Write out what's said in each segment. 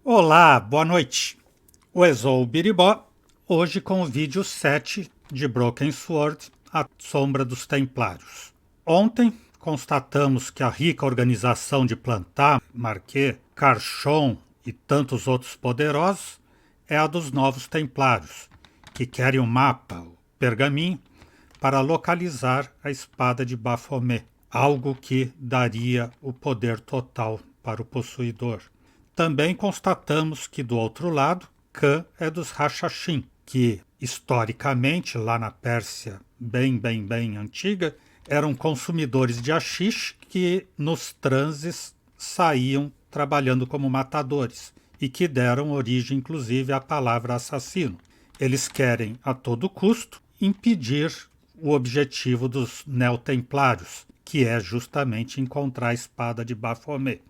Olá, boa noite. O Exou Biribó, hoje com o vídeo 7 de Broken Sword, a Sombra dos Templários. Ontem constatamos que a rica organização de Plantar, Marquet, Carchon e tantos outros poderosos é a dos novos Templários, que querem um mapa, o pergaminho, para localizar a espada de Baphomet, algo que daria o poder total para o possuidor. Também constatamos que, do outro lado, Khan é dos Hashashin, que, historicamente, lá na Pérsia bem antiga, eram consumidores de haxixe que, nos transes, saíam trabalhando como matadores e que deram origem, inclusive, à palavra assassino. Eles querem, a todo custo, impedir o objetivo dos neotemplários, que é justamente encontrar a espada de Baphomet.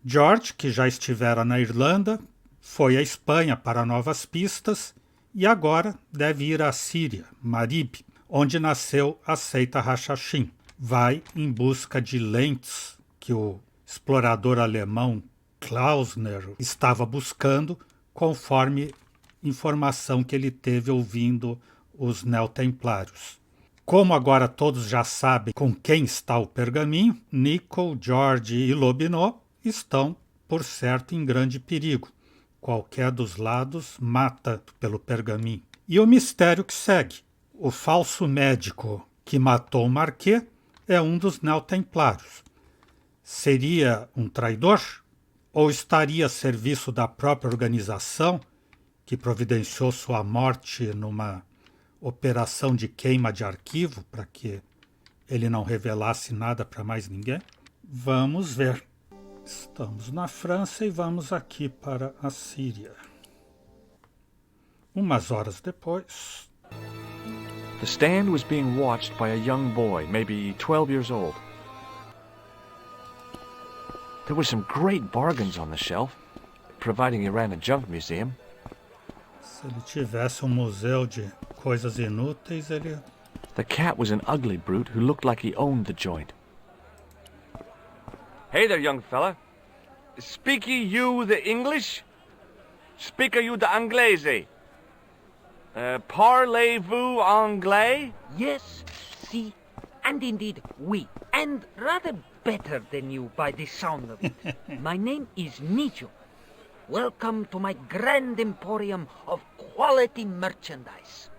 George, que já estivera na Irlanda, foi à Espanha para novas pistas e agora deve ir à Síria, Marib, onde nasceu a seita Hashashin. Vai em busca de lentes que o explorador alemão Klausner estava buscando, conforme informação que ele teve ouvindo os neotemplários. Como agora todos já sabem com quem está o pergaminho, Nico, George e Lobinot estão, por certo, em grande perigo. Qualquer dos lados mata pelo pergaminho. E o mistério que segue. O falso médico que matou Marquet é um dos neotemplários. Seria um traidor? Ou estaria a serviço da própria organização que providenciou sua morte numa operação de queima de arquivo para que ele não revelasse nada para mais ninguém? Vamos ver. Estamos na França e vamos aqui para a Síria. Umas horas depois... The stand was being watched by a young boy, maybe 12 years old. There were some great bargains on the shelf, providing he ran a junk museum. Se ele tivesse museu de coisas inúteis, ele... The cat was an ugly brute who looked like he owned the joint. Hey there, young fella. Speak you the English? Speak you the Anglais? Parlez-vous anglais? Yes, si, and indeed oui, and rather better than you by the sound of it. My name is Nijo. Welcome to my grand emporium of quality merchandise.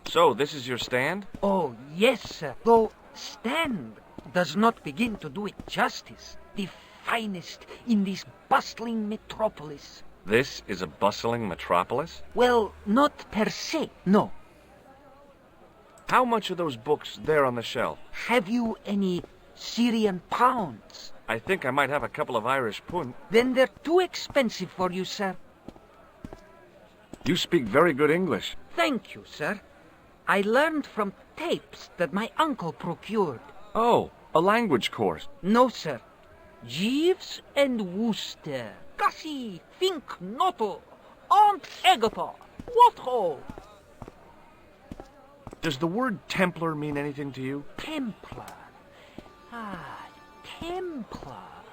So, this is your stand? Oh, yes, sir. Though stand does not begin to do it justice. The finest in this bustling metropolis. This is a bustling metropolis? Well, not per se, no. How much are those books there on the shelf? Have you any Syrian pounds? I think I might have a couple of Irish pund. Then they're too expensive for you, sir. You speak very good English. Thank you, sir. I learned from tapes that my uncle procured. Oh, a language course. No, sir. Jeeves and Wooster. Gussie, Fink, Noto, Aunt Agatha. What ho? Does the word Templar mean anything to you? Templar. Ah, Templar.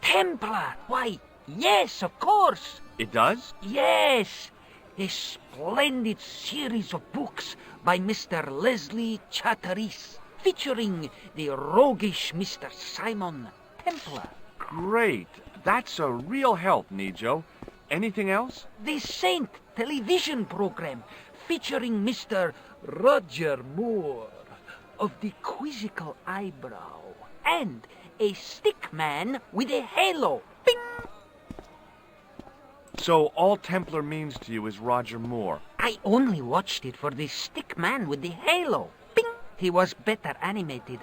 Templar. Why, yes, of course. It does? Yes. A splendid series of books by Mr. Leslie Chatteris, featuring the roguish Mr. Simon Templar. Great. That's a real help, Nijo. Anything else? The Saint television program, featuring Mr. Roger Moore of the quizzical eyebrow, and a stick man with a halo. Bing! So all Templar means to you is Roger Moore. I only watched it for the stick man with the halo. Bing! He was better animated.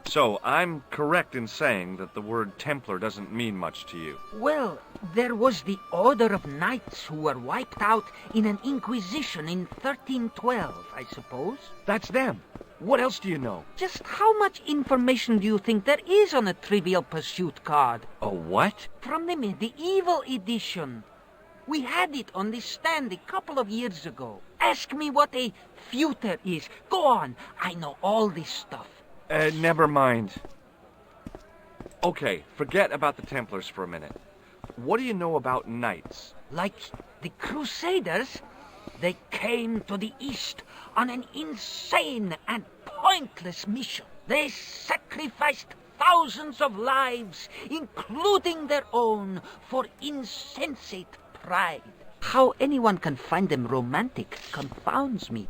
So I'm correct in saying that the word Templar doesn't mean much to you. Well, there was the Order of Knights who were wiped out in an Inquisition in 1312, I suppose. That's them. What else do you know? Just how much information do you think there is on a Trivial Pursuit card? A what? From the medieval edition. We had it on the stand a couple of years ago. Ask me what a feuter is. Go on, I know all this stuff. Never mind. Okay, forget about the Templars for a minute. what do you know about knights? Like the Crusaders, they came to the East on an insane and pointless mission. They sacrificed thousands of lives, including their own, for insensate pride. How anyone can find them romantic confounds me.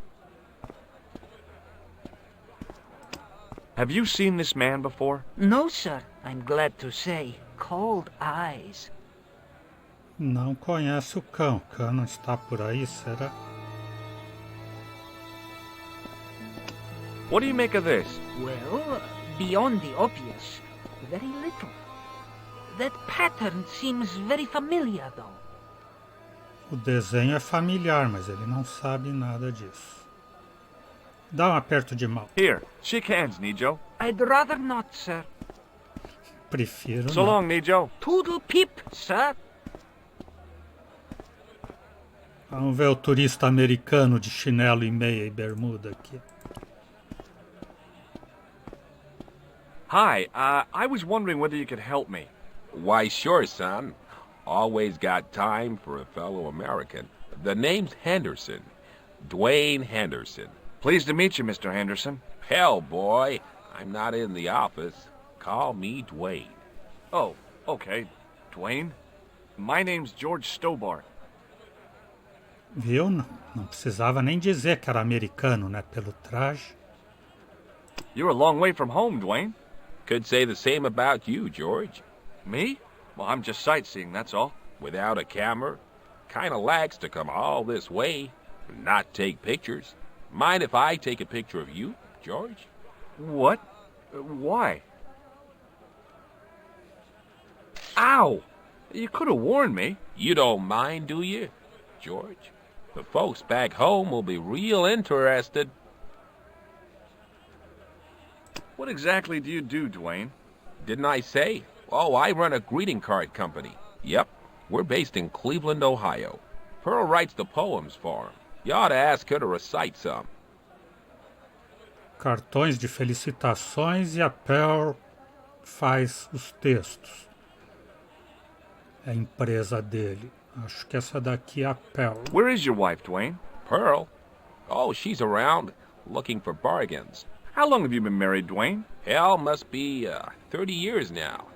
Have you seen this man before? No, sir, I'm glad to say. Cold eyes. Não conhece o cão. O cão não está por aí, será? What do you make of this? Well, beyond the obvious, very little. That pattern seems very familiar, though. O desenho é familiar, mas ele não sabe nada disso. Dá um aperto de mão. Here, shake hands, Nijo. I'd rather not, sir. Prefiro So não. long, Nijo. Toodle peep, sir. Vamos ver o turista americano de chinelo e meia e bermuda aqui. Hi, I was wondering whether you could help me. Why, sure, son. Always got time for a fellow American. The name's Henderson. Dwayne Henderson. Pleased to meet you, Mr. Henderson. Hell, boy, I'm not in the office. Call me Dwayne. Oh, okay. Dwayne? My name's George Stobart. Viu? Não precisava nem dizer que era americano, né? Pelo traje. You're a long way from home, Dwayne. Could say the same about you, George. Me? Well, I'm just sightseeing, that's all. Without a camera, kinda lax to come all this way and not take pictures. Mind if I take a picture of you, George? What? Why? Ow! You could have warned me. You don't mind, do you, George? The folks back home will be real interested. What exactly do you do, Dwayne? Didn't I say? Oh, I run a greeting card company. Yep, we're based in Cleveland, Ohio. Pearl writes the poems for him. You ought to ask her to recite some. Cartões de felicitações e a Pearl faz os textos. É a empresa dele. Acho que essa daqui é a Pearl. Where is your wife, Dwayne? Pearl? Oh, she's around, looking for bargains. How long have you been married, Dwayne? Hell, must be 30 years now.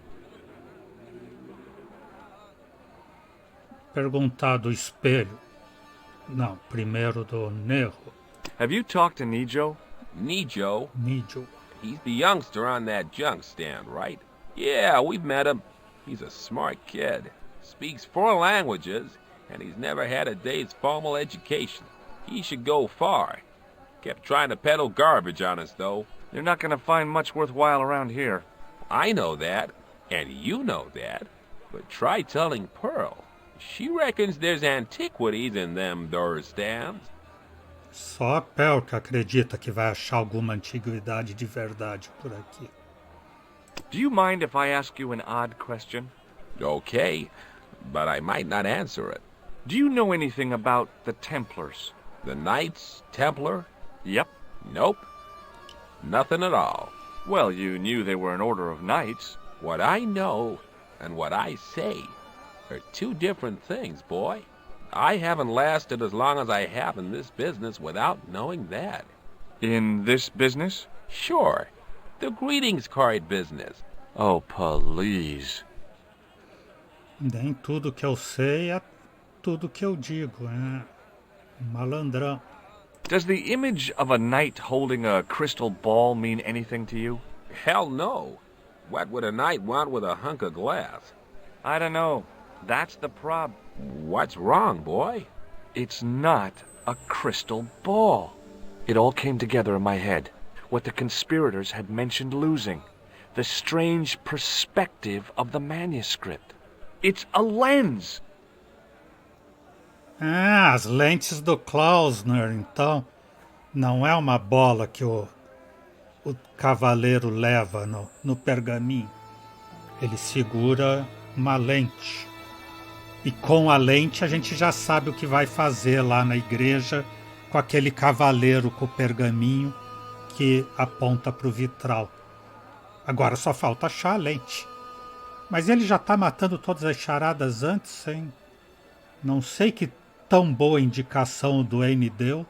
Perguntar do espelho. Não, primeiro do Nerro. Have you talked to Nijo? Nijo, Nijo. he's the youngster on that junk stand, right? Yeah, we've met him. He's a smart kid. Speaks 4 languages, and he's never had a day's formal education. He should go far. Kept trying to peddle garbage on us, though. You're not going to find much worthwhile around here. I know that, and you know that. But try telling Pearl. She reckons there's antiquities in them there stands. Só a Pearl que acredita que vai achar alguma antiguidade de verdade por aqui. Do you mind if I ask you an odd question? Okay, but I might not answer it. Do you know anything about the Templars? The Knights Templar? Yep. Nope. Nothing at all. Well, you knew they were an order of knights. What I know and what I say are 2 different things, boy. I haven't lasted as long as I have in this business without knowing that. In this business? Sure. The greetings card business. Oh, please. Nem tudo que eu sei é tudo que eu digo, é malandrão. Does the image of a knight holding a crystal ball mean anything to you? Hell no. What would a knight want with a hunk of glass? I don't know. That's the prob. What's wrong, boy? It's not a crystal ball. It all came together in my head. What the conspirators had mentioned losing. The strange perspective of the manuscript. It's a lens. Ah, as lentes do Klausner, então. Não é uma bola que o cavaleiro leva no pergaminho. Ele segura uma lente. E com a lente a gente já sabe o que vai fazer lá na igreja com aquele cavaleiro com o pergaminho que aponta para o vitral. Agora só falta achar a lente. Mas ele já tá matando todas as charadas antes, hein? Não sei que tão boa indicação o Dwayne deu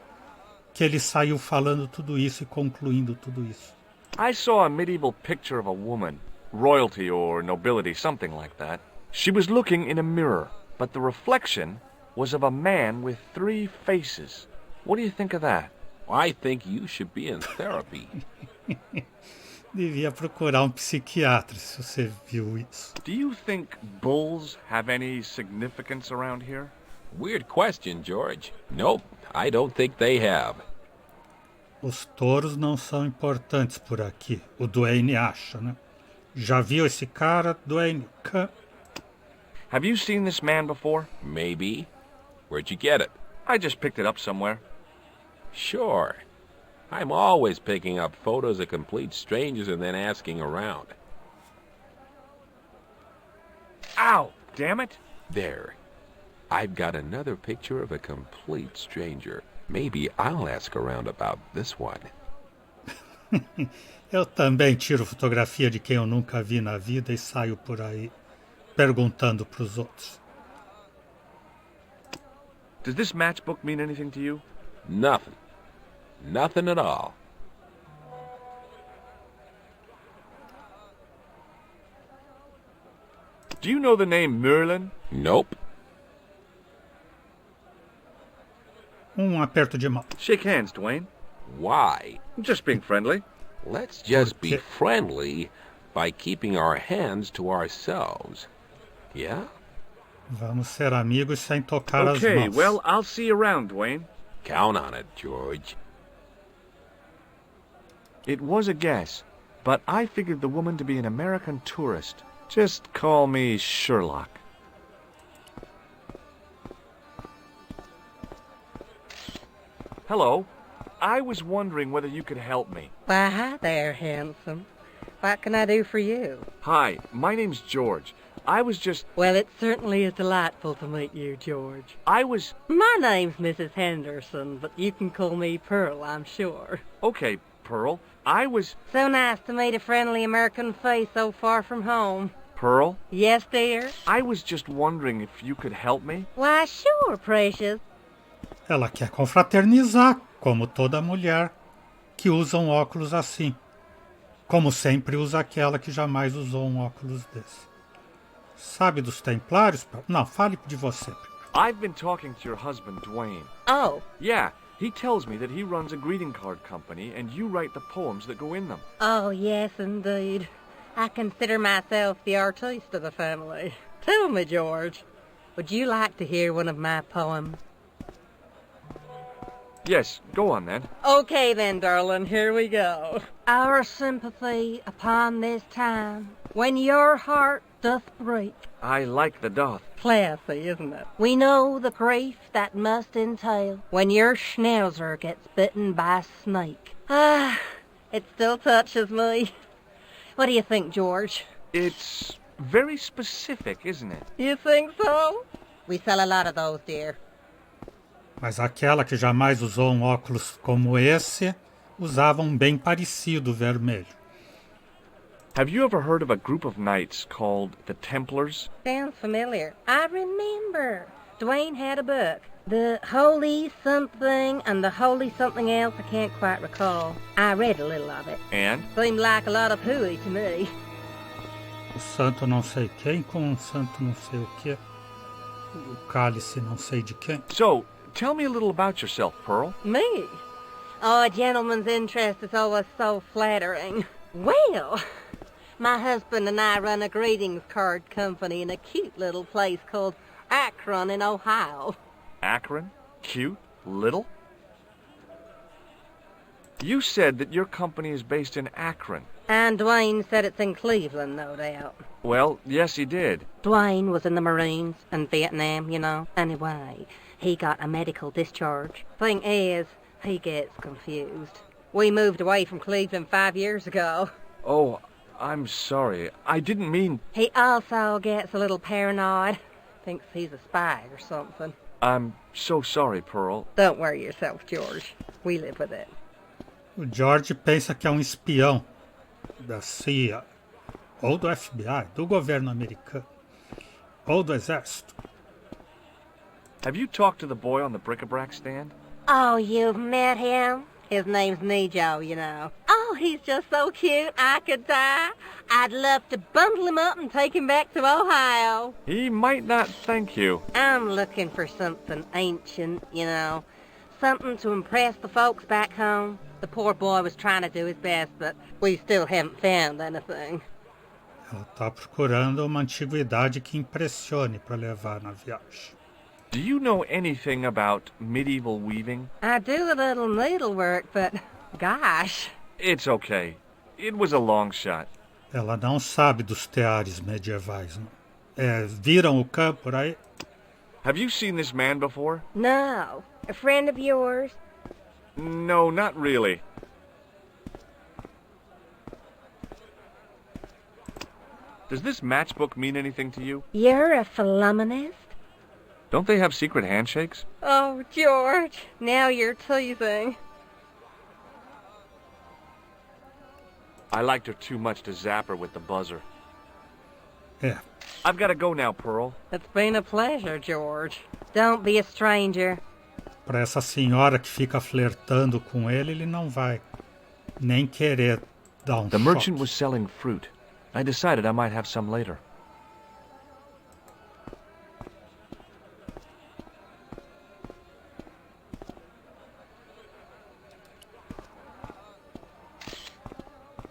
que ele saiu falando tudo isso e concluindo tudo isso. I saw a medieval picture of a woman, royalty or nobility, something like that. She was looking in a mirror, but the reflection was of a man with 3 faces. What do you think of that? I think you should be in therapy. Devia procurar psiquiatra se você viu isso. Do you think bulls have any significance around here? Weird question, George. Nope, I don't think they have. Os touros não são importantes por aqui. O Dwayne acha, né? Já viu esse cara, Dwayne? Have you seen this man before? Maybe. Where'd you get it? I just picked it up somewhere. Sure. I'm always picking up photos of complete strangers and then asking around. Ow! Damn it! There. I've got another picture of a complete stranger. Maybe I'll ask around about this one. Eu também tiro fotografia de quem eu nunca vi na vida e saio por aí perguntando pros outros. Does this matchbook mean anything to you? Nothing. Nothing at all. Do you know the name Merlin? Nope. Aperto de mão. Shake hands, Dwayne. Why? Just being friendly. Let's just be friendly by keeping our hands to ourselves. Yeah? Vamos ser amigos sem tocar as Okay, mãos. well, I'll see you around, Dwayne. Count on it, George. It was a guess, but I figured the woman to be an American tourist. Just call me Sherlock. Hello. I was wondering whether you could help me. Why, hi there, handsome. What can I do for you? Hi, my name's George. I was just... Well, it certainly is delightful to meet you, George. I was... My name's Mrs. Henderson, but you can call me Pearl, I'm sure. Okay, Pearl. I was... So nice to meet a friendly American face so far from home. Pearl? Yes, dear? I was just wondering if you could help me. Why, sure, precious. Ela quer confraternizar, como toda mulher que usa óculos assim. Como sempre usa aquela que jamais usou óculos desse. Sabe dos Templários? Não, fale de você. I've been talking to your husband, Dwayne. Oh. Yeah, he tells me that he runs a greeting card company and you write the poems that go in them. Oh, yes, indeed. I consider myself the artiste of the family. Tell me, George, would you like to hear one of my poems? Yes, go on then. Okay then, darling, here we go. Our sympathy upon this time, when your heart doth break. I like the doth. Classy, isn't it? We know the grief that must entail when your schnauzer gets bitten by a snake. Ah, it still touches me. What do you think, George? It's very specific, isn't it? You think so? We sell a lot of those, dear. Mas aquela que jamais usou óculos como esse, usava bem parecido vermelho. Have you ever heard of a group of knights called the Templars? Sounds familiar. I remember. Dwayne had a book. The Holy Something and the Holy Something Else, I can't quite recall. I read a little of it. And? Seemed like a lot of hooey to me. O santo não sei quem com o santo não sei o quê. O cálice não sei de quem. So, tell me a little about yourself, Pearl. Me? Oh, a gentleman's interest is always so flattering. Well, my husband and I run a greetings card company in a cute little place called Akron in Ohio. Akron? Cute? Little? You said that your company is based in Akron. And Dwayne said it's in Cleveland, no doubt. Well, yes, he did. Dwayne was in the Marines in Vietnam, you know. Anyway, he got a medical discharge. Thing is, he gets confused. We moved away from Cleveland 5 years ago. Oh, I'm sorry. I didn't mean... He also gets a little paranoid. Thinks he's a spy or something. I'm so sorry, Pearl. Don't worry yourself, George. We live with it. O George pensa que é espião da CIA. ou do FBI, do governo americano, ou do exército. Have you talked to the boy on the bric-a-brac stand? Oh, you've met him? His name's Nijo, you know. Oh, he's just so cute, I could die. I'd love to bundle him up and take him back to Ohio. He might not thank you. I'm looking for something ancient, you know. Something to impress the folks back home. The poor boy was trying to do his best, but we still haven't found anything. Ela está procurando uma antiguidade que impressione para levar na viagem. Do you know anything about medieval weaving? I do a little needlework, but gosh. It's okay. It was a long shot. Ela não sabe dos teares medievais, não. Viram o campo por aí? Have you seen this man before? No. A friend of yours? No, not really. Does this matchbook mean anything to you? You're a philomonist? Don't they have secret handshakes? Oh, George, now you're teasing. I liked her too much to zap her with the buzzer. É. I've got to go now, Pearl. It's been a pleasure, George. Don't be a stranger. Para essa senhora que fica flertando com ele não vai nem querer dar The choque. merchant was selling fruit. I decided I might have some later.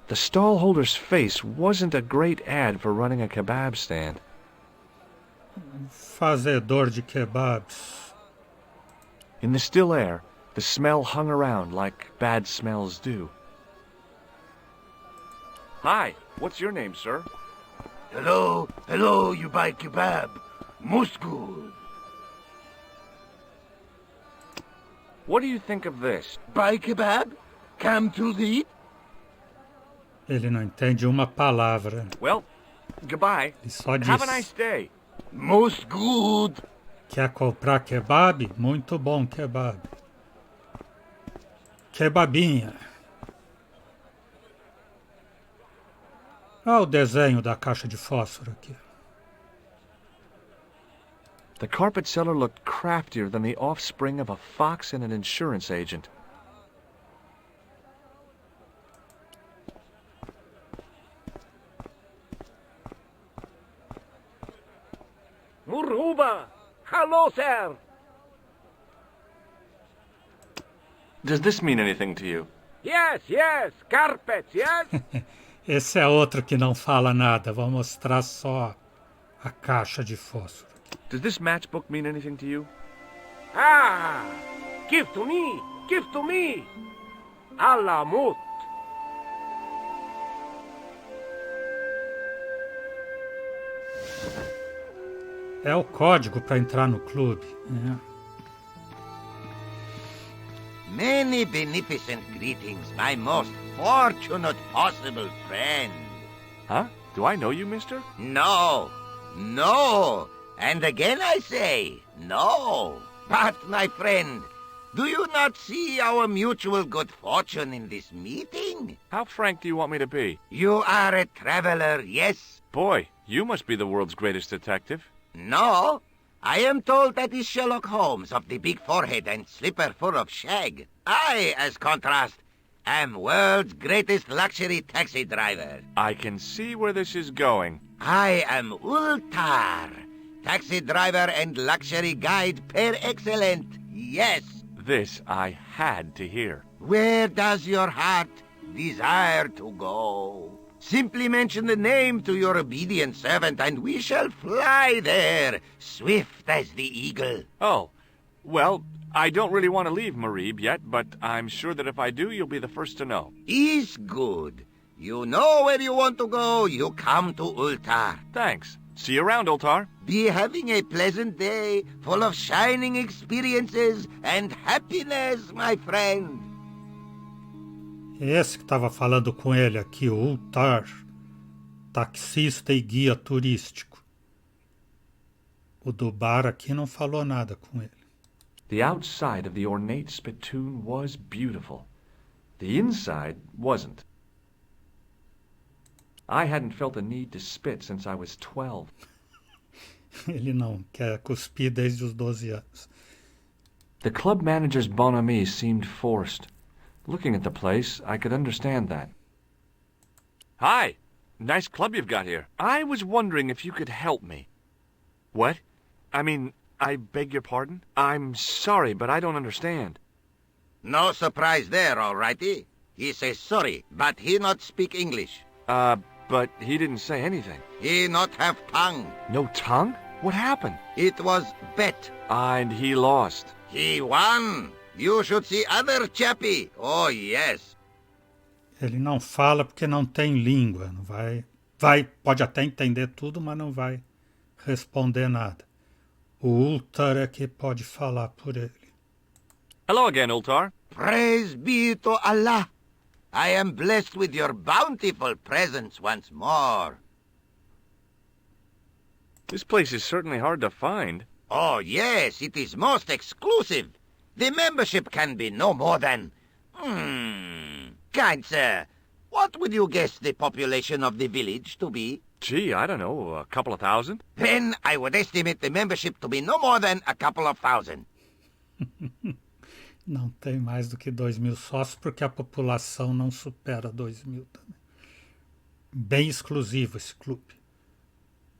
The stallholder's face wasn't a great ad for running a kebab stand. Fazedor de kebabs. In the still air, the smell hung around like bad smells do. Hi, what's your name, sir? Hello, you buy kebab. Most good. What do you think of this? Buy kebab? Come to eat? Ele não entende uma palavra. Well, goodbye. Ele só diz. Have a nice day. Most good. Quer comprar kebab? Muito bom kebab. Kebabinha. Olha o desenho da caixa de fósforo aqui. The carpet seller looked craftier than the offspring of a fox and an insurance agent. Muruba! Hello, sir! Does this mean anything to you? Yes, carpets, yes? Esse é outro que não fala nada. Vou mostrar só a caixa de fósforo. Does this matchbook mean anything to you? Ah! Give to me! Give to me! Alamut! É o código para entrar no clube. Many beneficent greetings, my most fortunate possible friend. Huh? Do I know you, mister? No. And again I say, no. But, my friend, do you not see our mutual good fortune in this meeting? How frank do you want me to be? You are a traveler, yes? Boy, you must be the world's greatest detective. No. I am told that is Sherlock Holmes of the big forehead and slipper full of shag. I, as contrast, am world's greatest luxury taxi driver. I can see where this is going. I am Ultar, taxi driver and luxury guide per excellent. Yes. This I had to hear. Where does your heart desire to go? Simply mention the name to your obedient servant, and we shall fly there, swift as the eagle. Oh, well, I don't really want to leave Marib yet, but I'm sure that if I do, you'll be the first to know. Is good. You know where you want to go, you come to Ultar. Thanks. See you around, Ultar. Be having a pleasant day, full of shining experiences and happiness, my friend. Esse que estava falando com ele aqui, o Ultar, taxista e guia turístico. O do bar aqui não falou nada com ele. The outside of the ornate spittoon was beautiful. The inside wasn't. I hadn't felt a need to spit since I was 12. Ele não quer cuspir desde os 12 anos. The club manager's bonhomie seemed forced. Looking at the place, I could understand that. Hi. Nice club you've got here. I was wondering if you could help me. What? I mean, I beg your pardon? I'm sorry, but I don't understand. No surprise there, all righty. He say sorry, but he not speak English. But he didn't say anything. He not have tongue. No tongue? What happened? It was bet. And he lost. He won. You should see other chappie. Oh, yes. Ele não fala porque não tem língua. Não pode até entender tudo, mas não vai responder nada. O Ultar é que pode falar por ele. Hello again, Ultar. Praise be to Allah. I am blessed with your bountiful presence once more. This place is certainly hard to find. Oh, yes, it is most exclusive. The membership can be no more than... Kind sir, what would you guess the population of the village to be? Gee, I don't know, a couple of thousand? Then I would estimate the membership to be no more than a couple of thousand. Não tem mais do que 2.000 sócios, porque a população não supera 2.000 também. Bem exclusivo esse clube.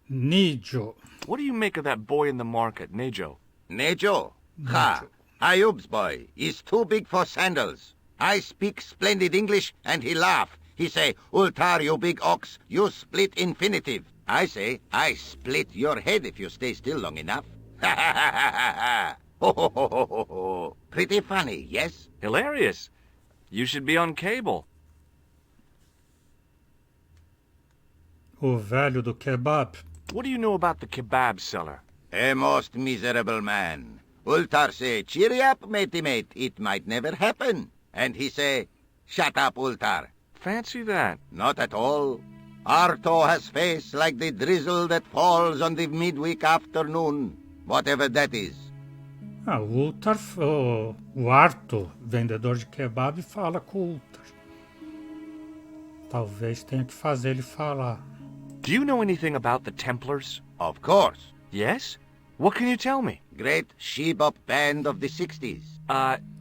Nejo. What do you make of that boy in the market, Nejo? Nejo? Ha! Ayub's boy is too big for sandals. I speak splendid English, and he laugh. He say, Ultar, you big ox, you split infinitive. I say, I split your head if you stay still long enough. Ha ha ha ha ha ha! Ho ho ho ho ho ho! Pretty funny, yes? Hilarious. You should be on cable. O velho do kebab. What do you know about the kebab seller? A most miserable man. Ultar say, cheery up, matey mate, it might never happen. And he say, shut up, Ultar. Fancy that. Not at all. Arto has face like the drizzle that falls on the midweek afternoon, whatever that is. O Ultar, o Arto, vendedor de kebab, fala com o Ultar. Talvez tenha que fazer ele falar. Do you know anything about the Templars? Of course. Yes? What can you tell me? Great she-bop band of the 60s.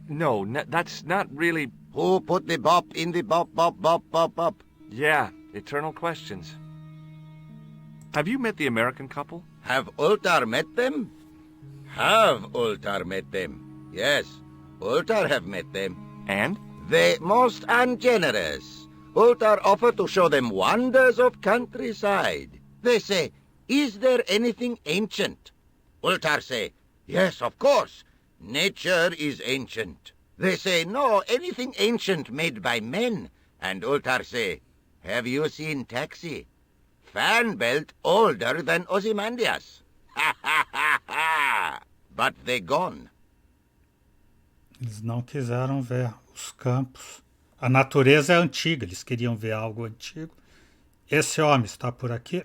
No, that's not really... Who put the bop in the bop, bop, bop, bop, bop? Yeah, eternal questions. Have you met the American couple? Have Ultar met them? Have Ultar met them? Yes, Ultar have met them. And? They most ungenerous. Ultar offer to show them wonders of countryside. They say, is there anything ancient? Ultar say, yes, of course. Nature is ancient. They say, no, anything ancient made by men. And Ultar say, have you seen Taxi? Fan belt older than Ozymandias. Ha ha ha ha! But they gone. Eles não quiseram ver os campos. A natureza é antiga, eles queriam ver algo antigo. Esse homem está por aqui?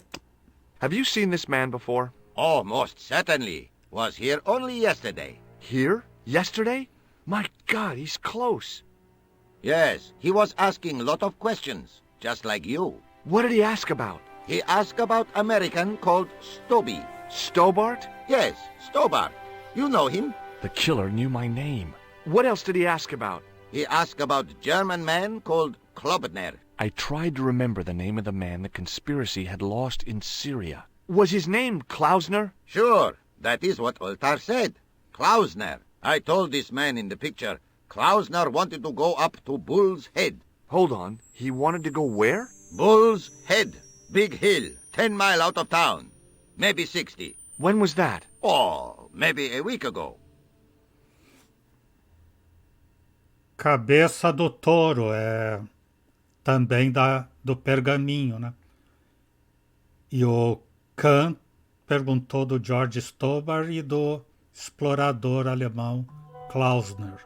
Have you seen this man before? Oh, most certainly. Was here only yesterday. Here? Yesterday? My God, he's close. Yes, he was asking lot of questions, just like you. What did he ask about? He asked about American called Stoby. Stobart? Yes, Stobart. You know him. The killer knew my name. What else did he ask about? He asked about German man called Klobner. I tried to remember the name of the man the conspiracy had lost in Syria. Was his name Klausner? Sure, that is what Ultar said. Klausner. I told this man in the picture, Klausner wanted to go up to Bull's Head. Hold on, he wanted to go where? Bull's Head. Big hill, 10 miles out of town. Maybe 60. When was that? Oh, maybe a week ago. Cabeça do touro é também do pergaminho, né? E o Khan perguntou do George Stobart e do explorador alemão Klausner.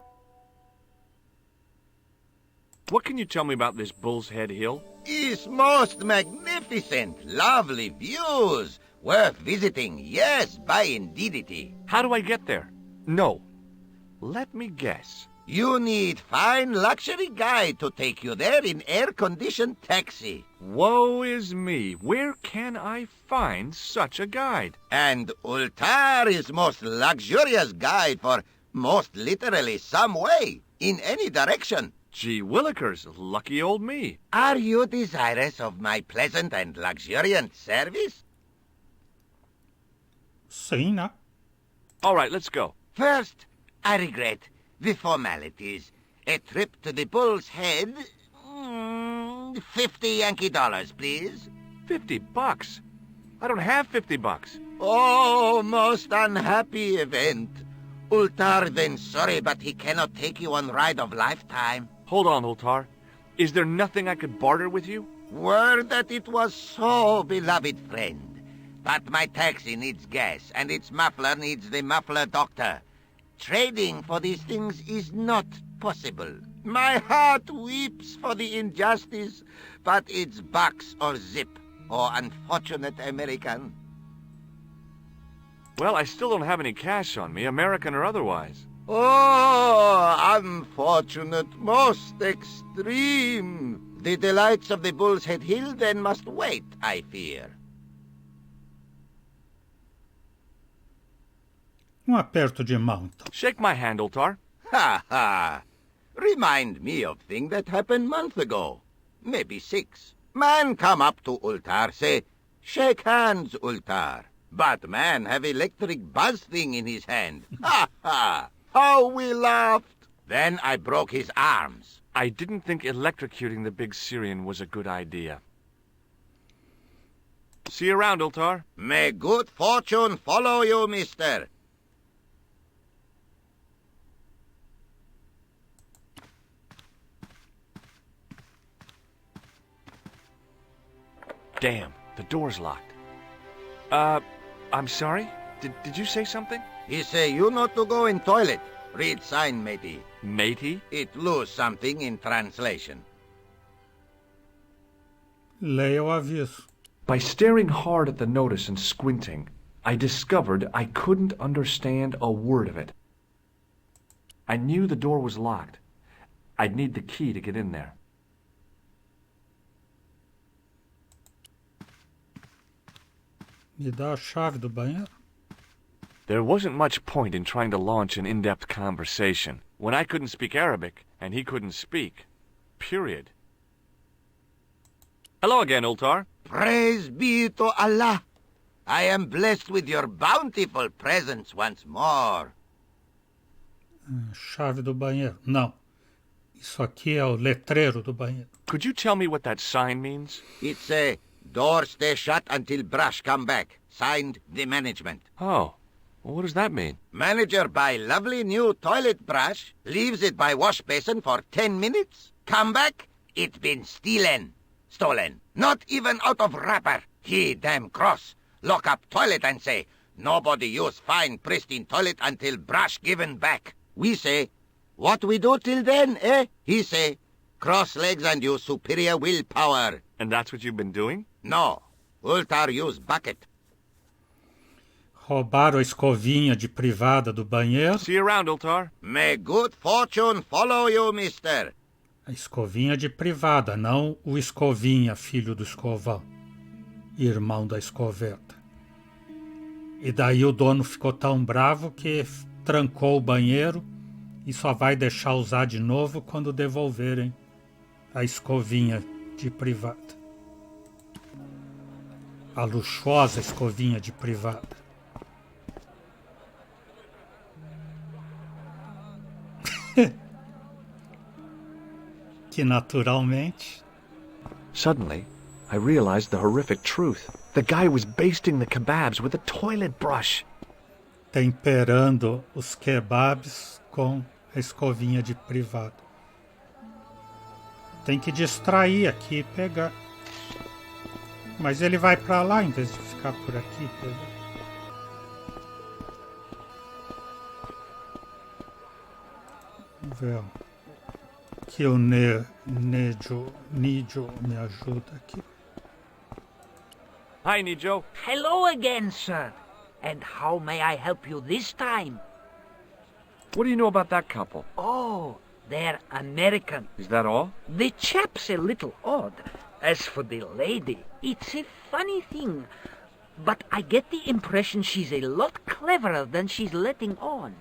What can you tell me about this Bull's Head Hill? It's most magnificent. Lovely views. Worth visiting. Yes, by indeedity. How do I get there? No. Let me guess. You need fine luxury guide to take you there in air-conditioned taxi. Woe is me. Where can I find such a guide? And Ultar is most luxurious guide for most literally some way, in any direction. Gee willikers, lucky old me. Are you desirous of my pleasant and luxuriant service? Sim, né? All right, let's go. First, I regret the formalities. A trip to the Bull's Head... 50 Yankee dollars, please. $50? I don't have $50. Oh, most unhappy event. Ultar then sorry, but he cannot take you on ride of lifetime. Hold on, Ultar. Is there nothing I could barter with you? Word that it was so, beloved friend. But my taxi needs gas, and its muffler needs the muffler doctor. Trading for these things is not possible. My heart weeps for the injustice, but it's bucks or zip, or unfortunate American. Well, I still don't have any cash on me, American or otherwise. Oh, unfortunate, most extreme. The delights of the Bull's Head Hill then must wait, I fear. Aperto de mão, então. Shake my hand, Ultar. Ha ha! Remind me of thing that happened month ago. Maybe 6. Man come up to Ultar, say, shake hands, Ultar. But man have electric buzz thing in his hand. Ha ha! How we laughed! Then I broke his arms. I didn't think electrocuting the big Syrian was a good idea. See you around, Ultar. May good fortune follow you, mister. Damn, the door's locked. I'm sorry? Did you say something? He say you not to go in toilet. Read sign, matey. Matey? It lose something in translation. Leia o aviso. By staring hard at the notice and squinting, I discovered I couldn't understand a word of it. I knew the door was locked. I'd need the key to get in there. Me dá a chave do banheiro? There wasn't much point in trying to launch an in-depth conversation when I couldn't speak Arabic and he couldn't speak. Period. Hello again, Ultar. Praise be to Allah. I am blessed with your bountiful presence once more. Chave do banheiro. Não. Isso aqui é o letreiro do banheiro. Could you tell me what that sign means? It's a door stay shut until brush come back. Signed, the management. Oh, well, what does that mean? Manager buy lovely new toilet brush, leaves it by wash basin for 10 minutes. Come back, it been stolen. Not even out of wrapper. He damn cross. Lock up toilet and say, nobody use fine pristine toilet until brush given back. We say, what we do till then, eh? He say, cross legs and use superior willpower. And that's what you've been doing? No, Ultar use bucket. Roubaram a escovinha de privada do banheiro. See you around, Ultar. May good fortune follow you, mister. A escovinha de privada, não o escovinha, filho do escovão. Irmão da escoveta. E daí o dono ficou tão bravo que trancou o banheiro e só vai deixar usar de novo quando devolverem a escovinha de privada. A luxuosa escovinha de privada. Que naturalmente... Suddenly, I realized the horrific truth. The guy was basting the kebabs with a toilet brush. temperando os kebabs com a escovinha de privada. Tem que distrair aqui e pegar. Mas ele vai para lá em vez de ficar por aqui e pegar. Vamos ver que o Nijo me ajuda aqui. Hi, Nijo. Hello again, sir. And how may I help you this time? What do you know about that couple? Oh, they're American. Is that all? The chap's a little odd. As for the lady, it's a funny thing. But I get the impression she's a lot cleverer than she's letting on.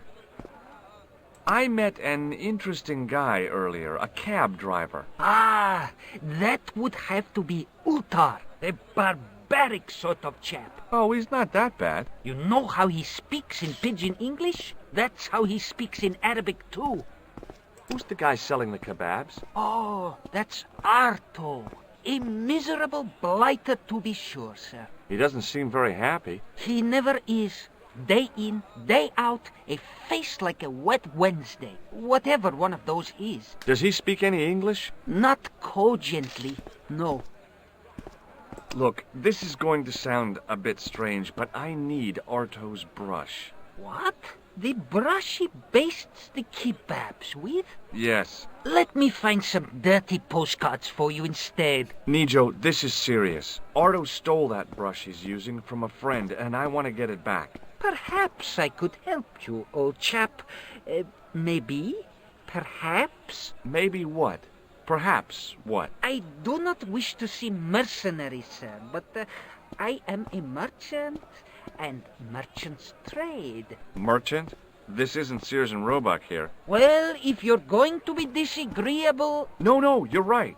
I met an interesting guy earlier, a cab driver. Ah, that would have to be Utar, a barbaric sort of chap. Oh, he's not that bad. You know how he speaks in pidgin English? That's how he speaks in Arabic too. Who's the guy selling the kebabs? Oh, that's Arto. A miserable blighter to be sure, sir. He doesn't seem very happy. He never is. Day in, day out, a face like a wet Wednesday. Whatever one of those is. Does he speak any English? Not cogently, no. Look, this is going to sound a bit strange, but I need Arto's brush. What? The brush he bastes the kebabs with? Yes. Let me find some dirty postcards for you instead. Nijo, this is serious. Arto stole that brush he's using from a friend, and I want to get it back. Perhaps I could help you, old chap. Maybe? Perhaps? Maybe what? Perhaps what? I do not wish to seem mercenary, sir, but I am a merchant, and merchants trade. Merchant? This isn't Sears and Roebuck here. Well, if you're going to be disagreeable... No, you're right.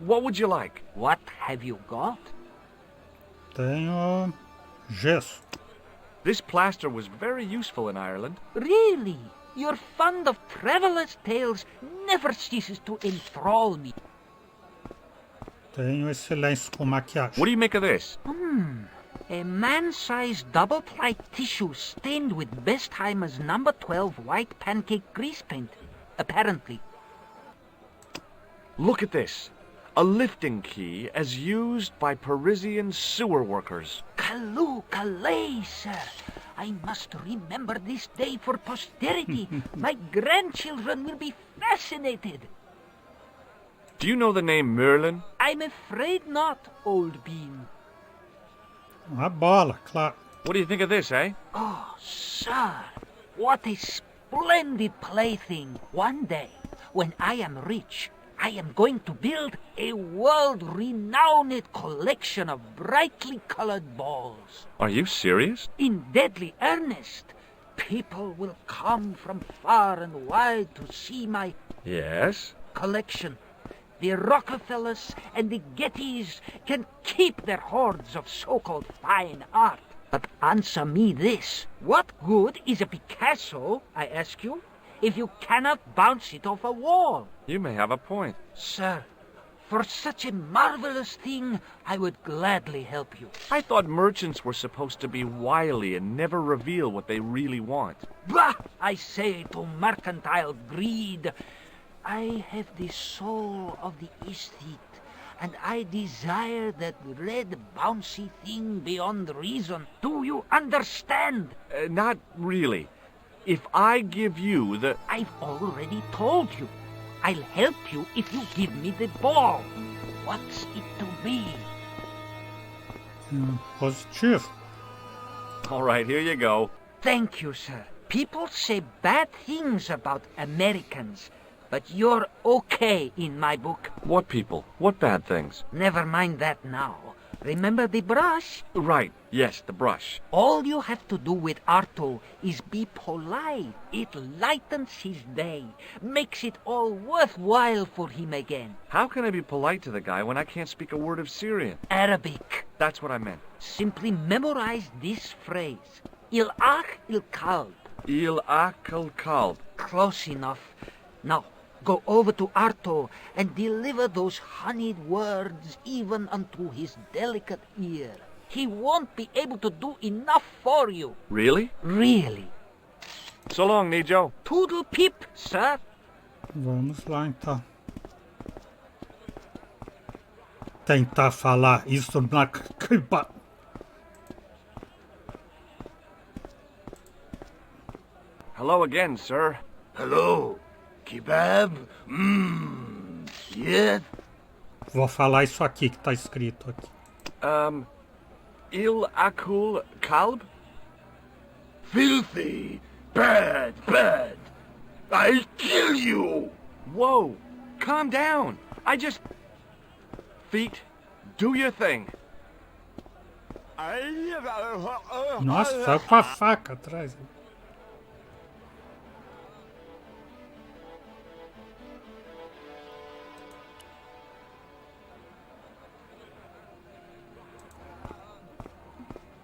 What would you like? What have you got? Tenho gesso. This plaster was very useful in Ireland. Really? Your fund of travelers' tales never ceases to enthrall me. Tenho esse lenço com maquiagem. What do you make of this? A man-sized double-ply tissue stained with Bestheimer's number 12 white pancake grease paint, apparently. Look at this. A lifting key as used by Parisian sewer workers. Kaloo Kalay, sir. I must remember this day for posterity. My grandchildren will be fascinated. Do you know the name Merlin? I'm afraid not, old bean. A bola, claro. What do you think of this, eh? Oh, sir, what a splendid plaything. One day, when I am rich, I am going to build a world-renowned collection of brightly colored balls. Are you serious? In deadly earnest. People will come from far and wide to see my Yes? collection. The Rockefellers and the Gettys can keep their hoards of so-called fine art. But answer me this. What good is a Picasso, I ask you, if you cannot bounce it off a wall? You may have a point. Sir, for such a marvelous thing, I would gladly help you. I thought merchants were supposed to be wily and never reveal what they really want. Bah! I say to mercantile greed. I have the soul of the aesthete, and I desire that red bouncy thing beyond reason. Do you understand? Not really. If I give you the... I've already told you. I'll help you if you give me the ball. What's it to be? Positivo. All right, here you go. Thank you, sir. People say bad things about Americans, but you're okay in my book. What people? What bad things? Never mind that now. Remember the brush? Right, yes, the brush. All you have to do with Arto is be polite. It lightens his day, makes it all worthwhile for him again. How can I be polite to the guy when I can't speak a word of Syrian? Arabic. That's what I meant. Simply memorize this phrase. Il ach il kalb. Il akal kalb. Close enough. Now, go over to Arto and deliver those honeyed words even unto his delicate ear. He won't be able to do enough for you. Really? Really. So long, Nijo. Toodle pip, sir. Vamos lá então. Tentar falar isso na... Hello again, sir. Hello. Kebab? Yes? Vou falar isso aqui que tá escrito aqui. Il akul kalb? Filthy. Bad, bad. I'll kill you! Whoa! Calm down! Feet, do your thing. Nossa, saiu com a faca atrás.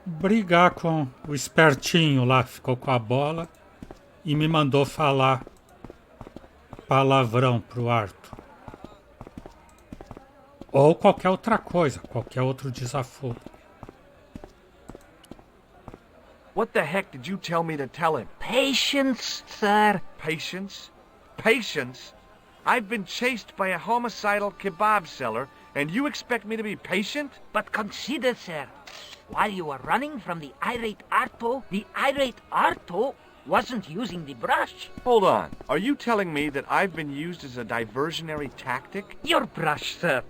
Brigar com o espertinho lá que ficou com a bola e me mandou falar palavrão pro Arthur. Ou qualquer outra coisa, qualquer outro desaforo. What the heck did you tell me to tell him? Patience, sir. Patience? Patience? I've been chased by a homicidal kebab seller, and you expect me to be patient? But consider, sir, while you were running from the irate Arto wasn't using the brush. Hold on. Are you telling me that I've been used as a diversionary tactic? Your brush, sir.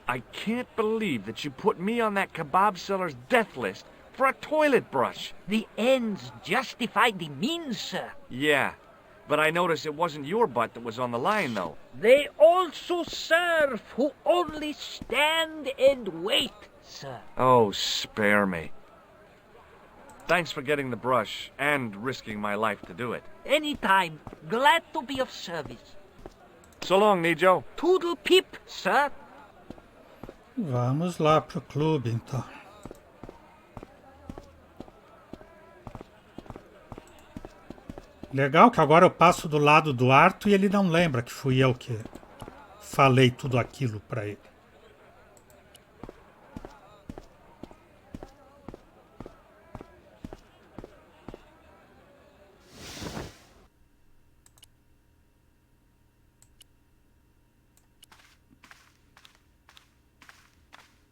I can't believe that you put me on that kebab seller's death list for a toilet brush. The ends justified the means, sir. Yeah, but I noticed it wasn't your butt that was on the line, though. They also serve who only stand and wait, sir. Oh, spare me. Thanks for getting the brush and risking my life to do it. Anytime. Glad to be of service. So long, Nijo. Toodle pip, sir. Vamos lá pro clube, então. Legal que agora eu passo do lado do Arthur e ele não lembra que fui eu que falei tudo aquilo pra ele.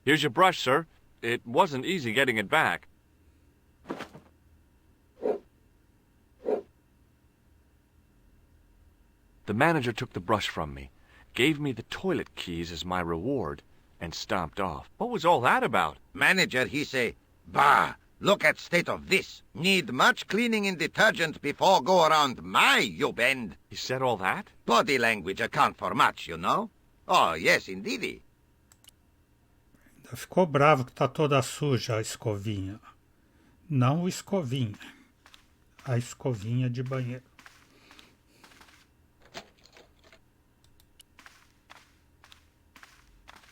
Here's your brush, sir. It wasn't easy getting it back. The manager took the brush from me, gave me the toilet keys as my reward, and stomped off. What was all that about? Manager, he say, bah, look at state of this. Need much cleaning and detergent before go around my, you bend. He said all that? Body language account for much, you know? Oh, yes, indeedy. Ficou bravo que tá toda suja a escovinha. Não o escovinha. A escovinha de banheiro.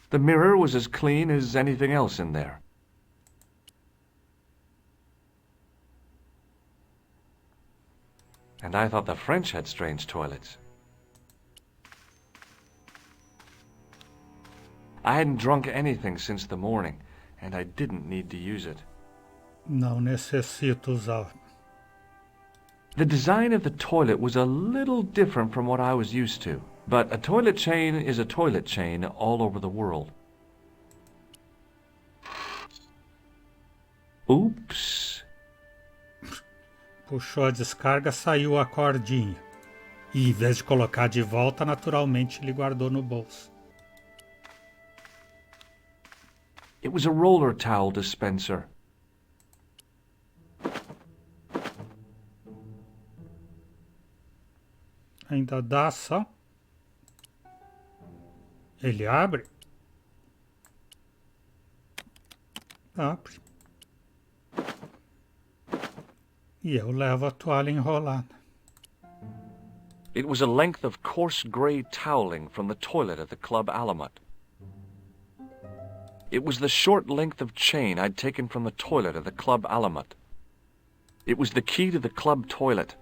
The mirror was as clean as anything else in there. And I thought the French had strange toilets. I hadn't drunk anything since the morning, and I didn't need to use it. Não necessito usar. The design of the toilet was a little different from what I was used to, but a toilet chain is a toilet chain all over the world. Oops. Puxou a descarga, saiu a cordinha. E em vez de colocar de volta, naturalmente ele guardou no bolso. It was a roller towel dispenser. Ainda dá só. Ele abre. Abre. E eu levo a toalha enrolada. It was a length of coarse gray toweling from the toilet at the Club Alamut. It was the short length of chain I'd taken from the toilet at the Club Alamut. It was the key to the club toilet.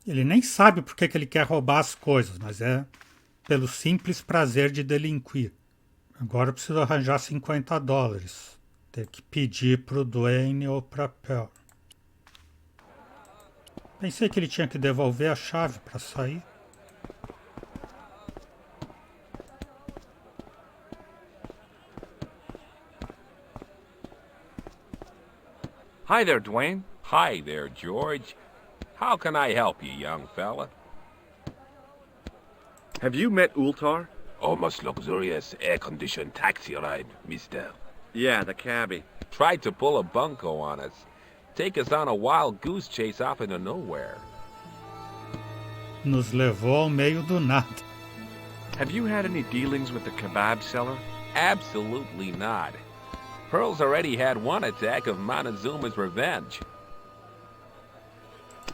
Ele nem sabe por que ele quer roubar as coisas, mas é pelo simples prazer de delinquir. Agora eu preciso arranjar $50. Ter que pedir pro Dwayne ou pra Pearl. Pensei que ele tinha que devolver a chave para sair. Hi there, Dwayne. Hi there, George. How can I help you, young fella? Have you met Ultar? Almost luxurious air-conditioned taxi ride, mister. Yeah, the cabbie. Tried to pull a bunco on us. Take us on a wild goose chase off into nowhere. Nos levou ao meio do nada. Have you had any dealings with the kebab seller? Absolutely not. Pearl's already had one attack of Montezuma's revenge.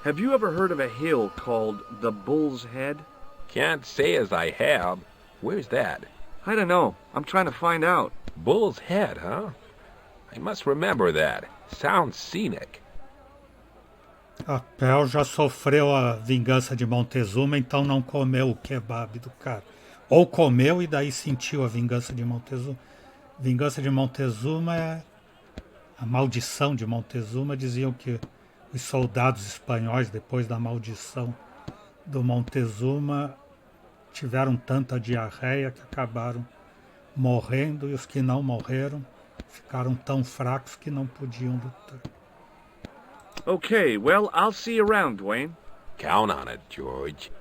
Have you ever heard of a hill called the Bull's Head? Can't say as I have. Where's that? I don't know. I'm trying to find out. Bull's Head, huh? I must remember that. Sounds scenic. A Pel já sofreu a vingança de Montezuma, então não comeu o kebab do cara. Ou comeu e daí sentiu a vingança de Montezuma. Vingança de Montezuma é a maldição de Montezuma. Diziam que os soldados espanhóis, depois da maldição do Montezuma, tiveram tanta diarreia que acabaram morrendo, e os que não morreram ficaram tão fracos que não podiam lutar. Okay, well, I'll see you around, Dwayne. Count on it, George.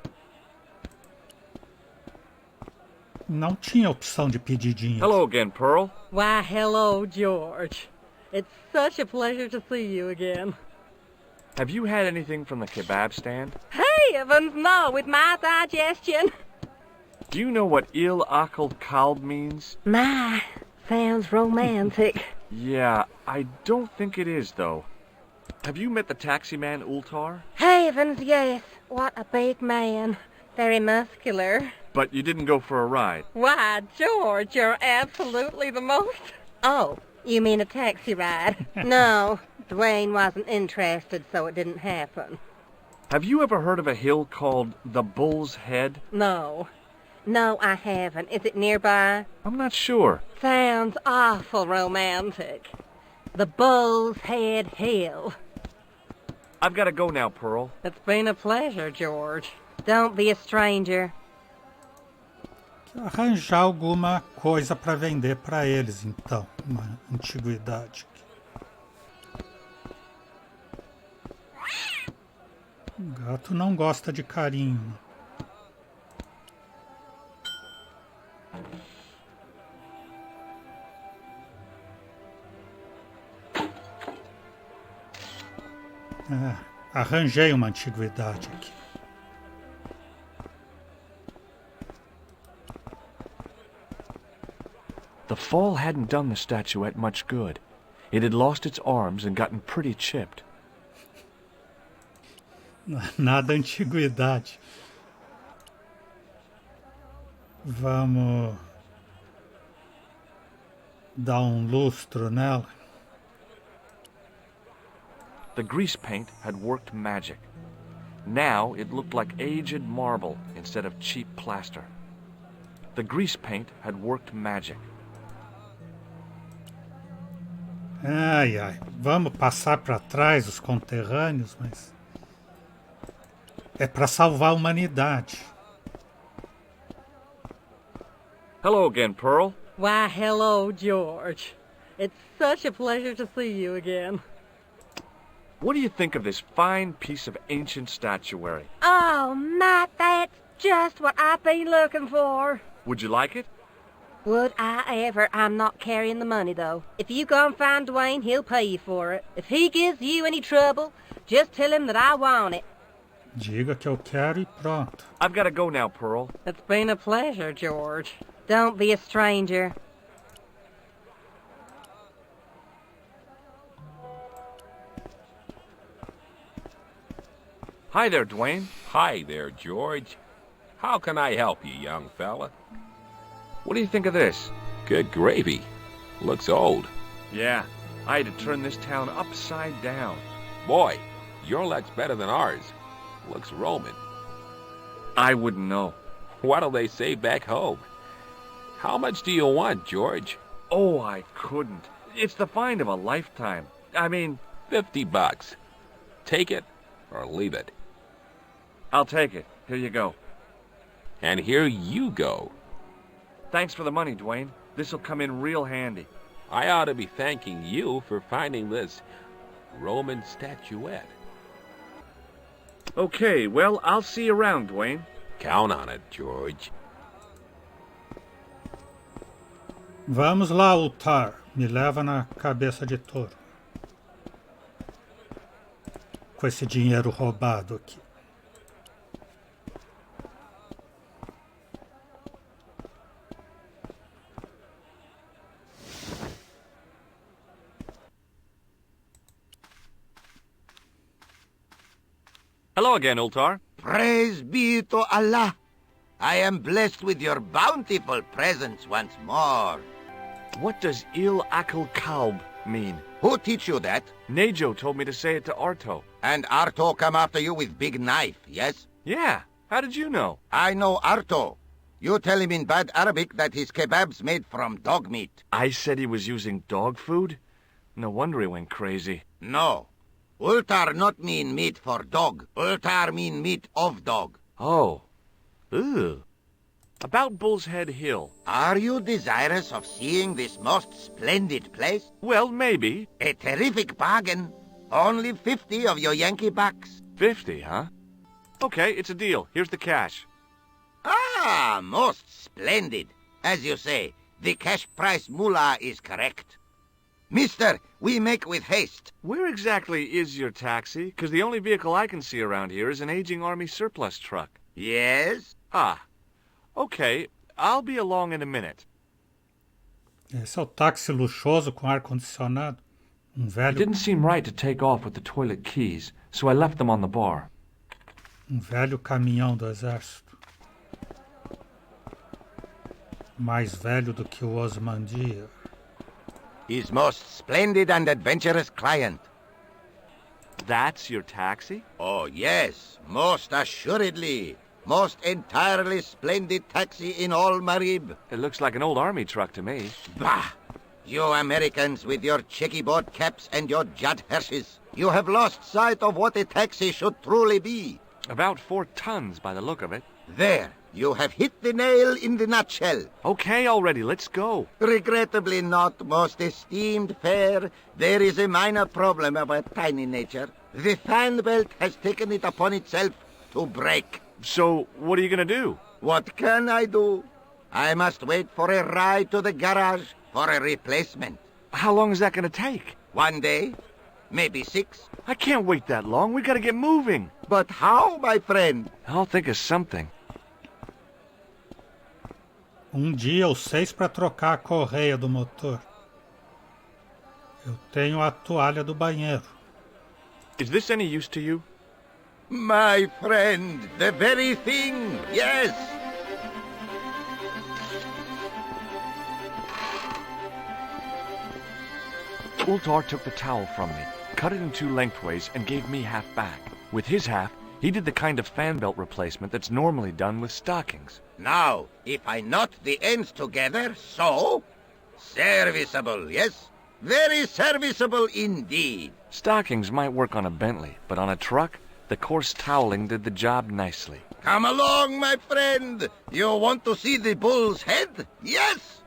Não tinha opção de pedir dinheiro. Hello again, Pearl. Why, hello, George. It's such a pleasure to see you again. Have you had anything from the kebab stand? Hey, Evans, no, with my digestion. Do you know what il akal kalb means? My, sounds romantic. Yeah, I don't think it is, though. Have you met the taxi man, Ultar? Heavens, yes. What a big man. Very muscular. But you didn't go for a ride. Why, George, you're absolutely the most... Oh, you mean a taxi ride? No, Dwayne wasn't interested, so it didn't happen. Have you ever heard of a hill called the Bull's Head? No. No, I haven't. Is it nearby? I'm not sure. Sounds awful romantic. The Bull's Head Hill. I've got to go now, Pearl. It's been a pleasure, George. Don't be a stranger. Arranjar alguma coisa para vender para eles, então, uma antiguidade. O gato não gosta de carinho. Arranjei uma antiguidade aqui. The fall hadn't done the statuette much good. It had lost its arms and gotten pretty chipped. Nada antiguidade. Vamos dar lustro nela. The grease paint had worked magic. Now it looked like aged marble instead of cheap plaster. The grease paint had worked magic. Ai, ai. Vamos passar para trás os conterrâneos, mas é para salvar a humanidade. Hello again, Pearl. Why, hello, George. It's such a pleasure to see you again. What do you think of this fine piece of ancient statuary? Oh, Matt, that's just what I've been looking for. Would you like it? Would I ever? I'm not carrying the money, though. If you go and find Dwayne, he'll pay you for it. If he gives you any trouble, just tell him that I want it. Diga que eu quero e pronto. I've got to go now, Pearl. It's been a pleasure, George. Don't be a stranger. Hi there, Dwayne. Hi there, George. How can I help you, young fella? What do you think of this? Good gravy. Looks old. Yeah, I had to turn this town upside down. Boy, your luck's better than ours. Looks Roman. I wouldn't know. What'll they say back home? How much do you want, George? Oh, I couldn't. It's the find of a lifetime. I mean... $50. Take it or leave it. I'll take it. Here you go. And here you go. Thanks for the money, Dwayne. This'll come in real handy. I ought to be thanking you for finding this Roman statuette. Okay, well, I'll see you around, Dwayne. Count on it, George. Vamos lá, Ultar. Me leva na cabeça de touro. Com esse dinheiro roubado aqui. Hello again, Ultar. Praise be to Allah. I am blessed with your bountiful presence once more. What does Il Akal Kalb mean? Who teach you that? Nejo told me to say it to Arto. And Arto come after you with big knife, yes? Yeah, how did you know? I know Arto. You tell him in bad Arabic that his kebab's made from dog meat. I said he was using dog food? No wonder he went crazy. No. Ultar not mean meat for dog. Ultar mean meat of dog. Oh. Ugh. About Bull's Head Hill. Are you desirous of seeing this most splendid place? Well, maybe. A terrific bargain. Only 50 of your Yankee bucks. 50, huh? Okay, it's a deal. Here's the cash. Ah, most splendid. As you say, the cash price mullah is correct. Mister, we make with haste. Where exactly is your taxi? Because the only vehicle I can see around here is an aging Army surplus truck. Yes? Ah. Okay, I'll be along in a minute. Esse é o táxi luxuoso com ar-condicionado. It Velho, didn't seem right to take off with the toilet keys, so I left them on the bar. velho caminhão do exército. Mais velho do que o Osmandia. His most splendid and adventurous client. That's your taxi? Oh, yes, most assuredly. Most entirely splendid taxi in all Marib. It looks like an old Army truck to me. Bah! You Americans with your checkerboard caps and your Judd Hershes. You have lost sight of what a taxi should truly be. About 4 tons by the look of it. There, you have hit the nail in the nutshell. Okay, already, let's go. Regrettably not, most esteemed fair. There is a minor problem of a tiny nature. The fan belt has taken it upon itself to break. So, what are you gonna do? What can I do? I must wait for a ride to the garage for a replacement. How long is that gonna take? 1 day, maybe 6. I can't wait that long. We gotta get moving. But how, my friend? I'll think of something. Dia ou 6 para trocar a correia do motor. Eu tenho a toalha do banheiro. Is this any use to you? My friend, the very thing, yes. Ultar took the towel from me, cut it in 2 lengthways, and gave me half back. With his half, he did the kind of fan belt replacement that's normally done with stockings. Now, if I knot the ends together, so... Serviceable, yes? Very serviceable indeed. Stockings might work on a Bentley, but on a truck, the coarse toweling did the job nicely. Come along, my friend. You want to see the bull's head? Yes?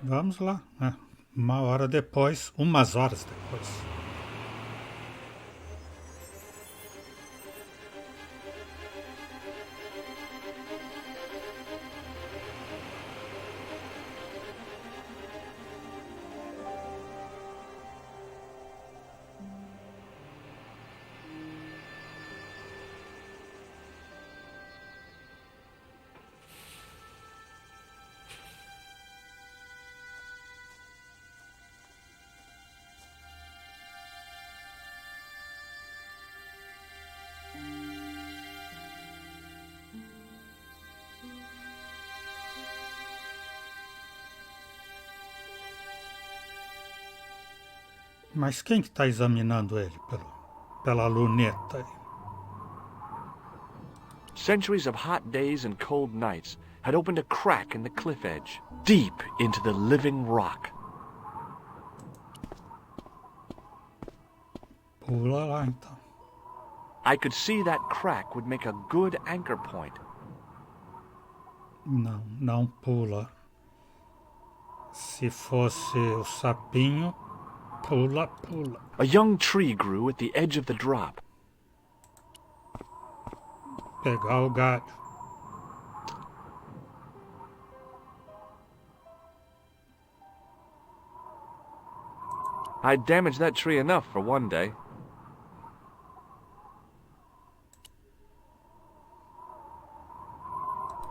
Vamos lá, né? Umas horas depois. Mas quem que está examinando ele pela luneta aí? Centuries of hot days and cold nights had opened a crack in the cliff edge, deep into the living rock. Pula lá então. I could see that crack would make a good anchor point. Não pula. Se fosse o sapinho, pula. A young tree grew at the edge of the drop. Pegar o galho. I'd damaged that tree enough for one day.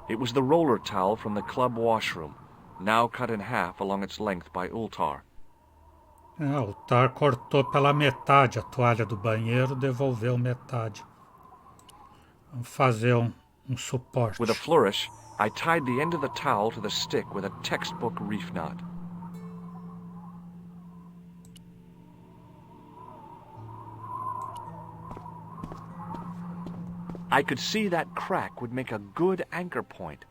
It was the roller towel from the club washroom, now cut in half along its length by Ultar. O Tar cortou pela metade a toalha do banheiro, devolveu metade. Vamos fazer um suporte. With a flourish, I tied the end of the towel to the stick with a textbook reef knot. I could see that crack would make a good anchor point.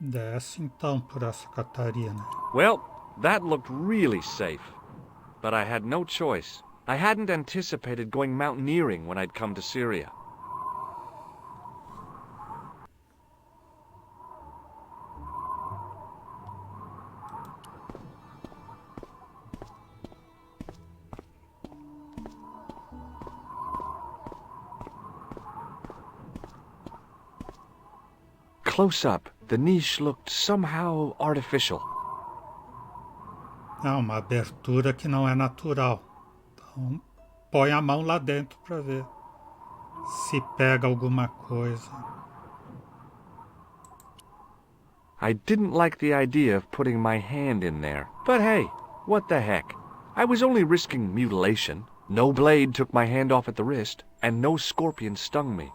Desce então por essa Catarina. Well, that looked really safe. But I had no choice. I hadn't anticipated going mountaineering when I'd come to Syria. Close up, the niche looked somehow artificial. É uma abertura que não é natural. Então, põe a mão lá dentro para ver se pega alguma coisa. I didn't like the idea of putting my hand in there. But hey, what the heck? I was only risking mutilation. No blade took my hand off at the wrist, and no scorpion stung me,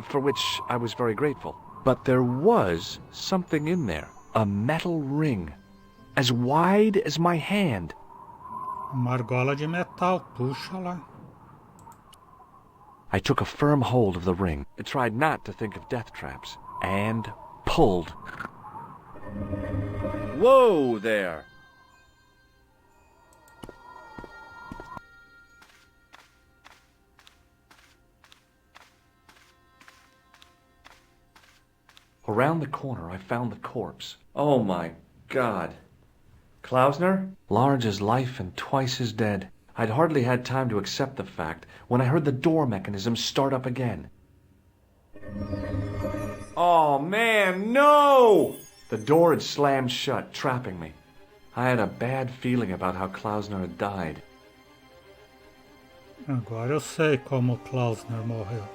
for which I was very grateful. But there was something in there, a metal ring, as wide as my hand. Uma argola de metal, puxa lá. I took a firm hold of the ring, tried not to think of death traps, and pulled. Whoa there! Around the corner, I found the corpse. Oh my God. Klausner? Large as life and twice as dead. I'd hardly had time to accept the fact when I heard the door mechanism start up again. Oh man, no! The door had slammed shut, trapping me. I had a bad feeling about how Klausner had died. Agora eu sei como Klausner morreu.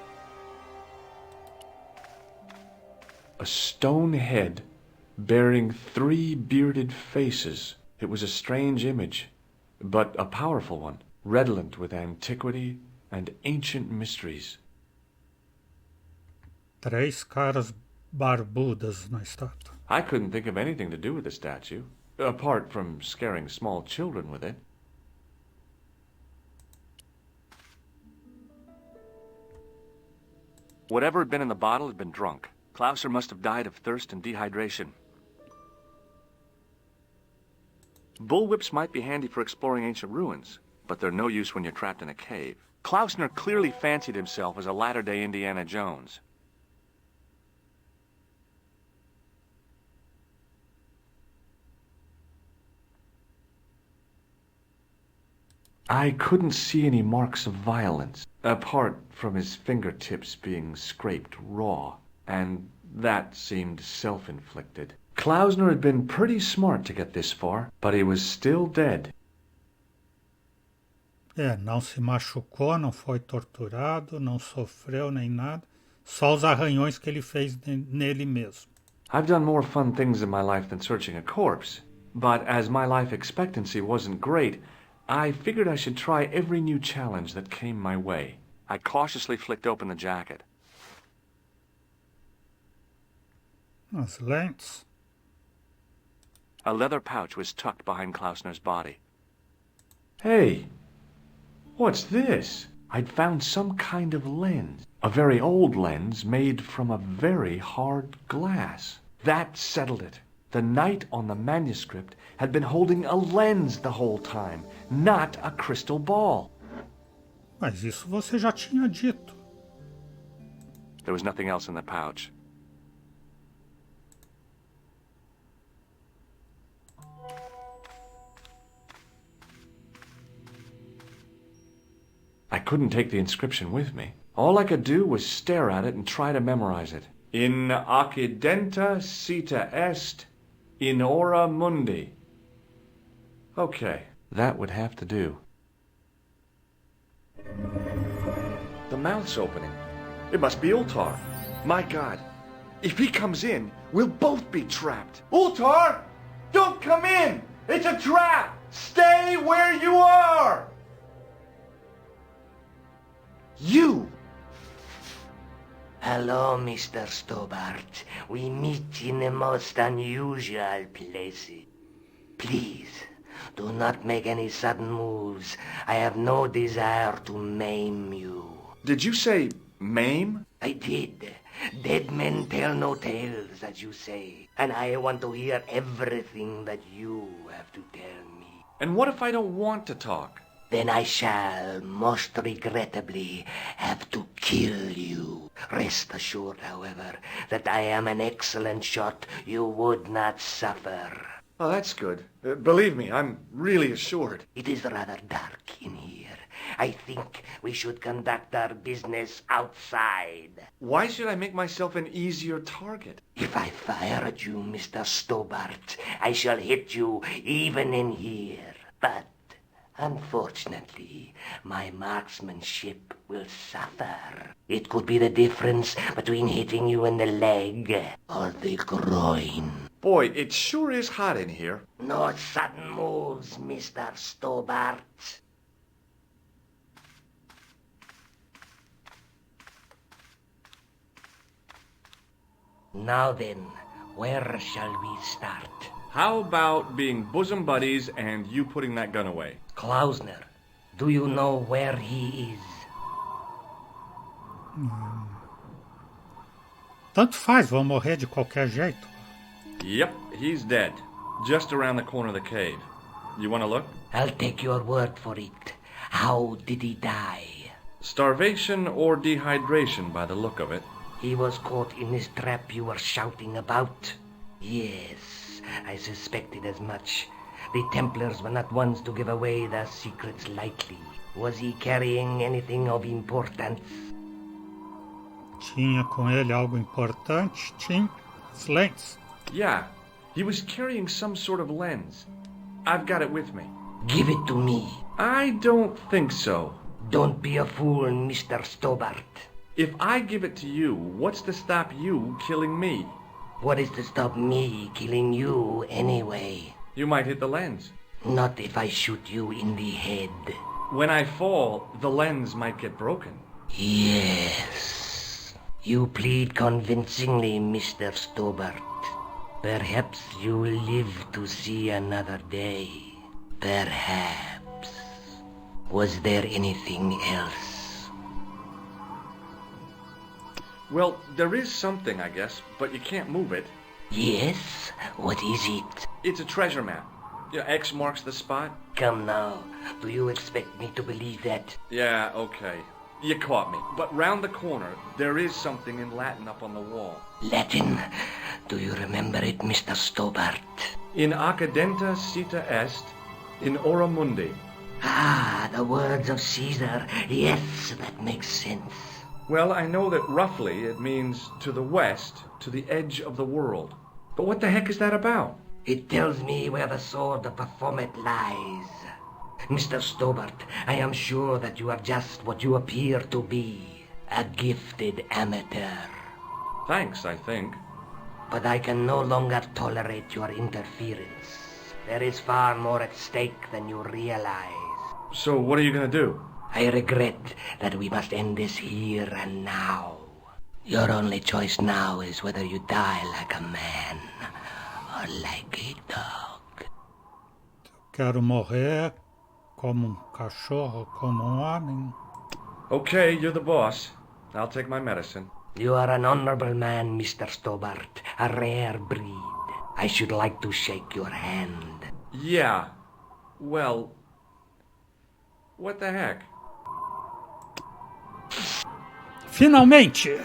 A stone head bearing 3 bearded faces. It was a strange image, but a powerful one, redolent with antiquity and ancient mysteries. 3 caras barbudas na estátua. I couldn't think of anything to do with the statue, apart from scaring small children with it. Whatever had been in the bottle had been drunk. Klausner must have died of thirst and dehydration. Bullwhips might be handy for exploring ancient ruins, but they're no use when you're trapped in a cave. Klausner clearly fancied himself as a latter-day Indiana Jones. I couldn't see any marks of violence, apart from his fingertips being scraped raw. And that seemed self-inflicted. Klausner had been pretty smart to get this far, but he was still dead. Não se machucou, não foi torturado, não sofreu nem nada. Só os arranhões que ele fez nele mesmo. I've done more fun things in my life than searching a corpse, but as my life expectancy wasn't great, I figured I should try every new challenge that came my way. I cautiously flicked open the jacket. As lentes. A leather pouch was tucked behind Klausner's body. Hey, what's this? I'd found some kind of lens. A very old lens made from a very hard glass. That settled it. The knight on the manuscript had been holding a lens the whole time, not a crystal ball. Mas isso você já tinha dito. There was nothing else in the pouch. I couldn't take the inscription with me. All I could do was stare at it and try to memorize it. In accidenta sita est, in hora mundi. Okay, that would have to do. The mouth's opening. It must be Ultar. My God, if he comes in, we'll both be trapped. Ultar! Don't come in! It's a trap! Stay where you are! You! Hello, Mr. Stobart. We meet in the most unusual places. Please, do not make any sudden moves. I have no desire to maim you. Did you say maim? I did. Dead men tell no tales, as you say. And I want to hear everything that you have to tell me. And what if I don't want to talk? Then I shall, most regrettably, have to kill you. Rest assured, however, that I am an excellent shot you would not suffer. Oh, that's good. Believe me, I'm really assured. It is rather dark in here. I think we should conduct our business outside. Why should I make myself an easier target? If I fire at you, Mr. Stobart, I shall hit you even in here. But unfortunately, my marksmanship will suffer. It could be the difference between hitting you in the leg or the groin. Boy, it sure is hot in here. No sudden moves, Mr. Stobart. Now then, where shall we start? How about being bosom buddies and you putting that gun away? Klausner, do you know where he is? Tanto faz, vão morrer de qualquer jeito. Yep, he's dead. Just around the corner of the cave. You want to look? I'll take your word for it. How did he die? Starvation or dehydration by the look of it. He was caught in this trap you were shouting about. Yes, I suspected as much. The Templars were not ones to give away their secrets lightly. Was he carrying anything of importance? Tinha com ele algo importante? Tinha. As lentes. Yeah, he was carrying some sort of lens. I've got it with me. Give it to me. I don't think so. Don't be a fool, Mr. Stobart. If I give it to you, what's to stop you killing me? What is to stop me killing you anyway? You might hit the lens. Not if I shoot you in the head. When I fall, the lens might get broken. Yes. You plead convincingly, Mr. Stobart. Perhaps you will live to see another day. Perhaps. Was there anything else? Well, there is something, I guess, but you can't move it. Yes? What is it? It's a treasure map. X marks the spot. Come now. Do you expect me to believe that? Yeah, okay. You caught me. But round the corner, there is something in Latin up on the wall. Latin? Do you remember it, Mr. Stobart? In accidenta sita est, in hora mundi. Ah, the words of Caesar. Yes, that makes sense. Well, I know that roughly it means to the west, to the edge of the world. But what the heck is that about? It tells me where the sword of Baphomet lies. Mr. Stobart, I am sure that you are just what you appear to be. A gifted amateur. Thanks, I think. But I can no longer tolerate your interference. There is far more at stake than you realize. So what are you going to do? I regret that we must end this here and now. Your only choice now is whether you die like a man or like a dog. Quero morrer como cachorro, como homem. Okay, you're the boss. I'll take my medicine. You are an honorable man, Mr. Stobart. A rare breed. I should like to shake your hand. Yeah. Well, what the heck? Finalmente!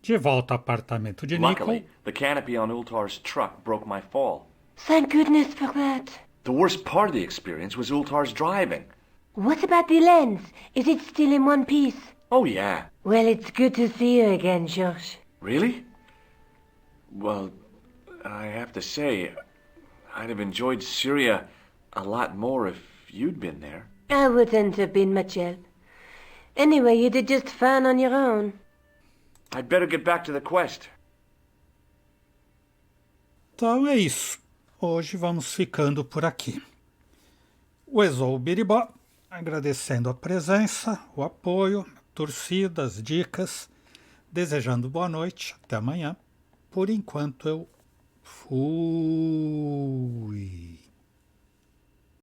De volta ao apartamento de Nicole. Luckily, the canopy on Ultar's truck broke my fall. Thank goodness for that. The worst part of the experience was Ultar's driving. What about the lens? Is it still in one piece? Oh, yeah. Well, it's good to see you again, Josh. Really? Well, I have to say, I'd have enjoyed Syria a lot more if you'd been there. I wouldn't have been much help. Anyway, you did just fine on your own. I'd better get back to the quest. Então é isso. Hoje vamos ficando por aqui. O Ezou Biribó, agradecendo a presença, o apoio, torcida, as dicas, desejando boa noite, até amanhã. Por enquanto eu fui.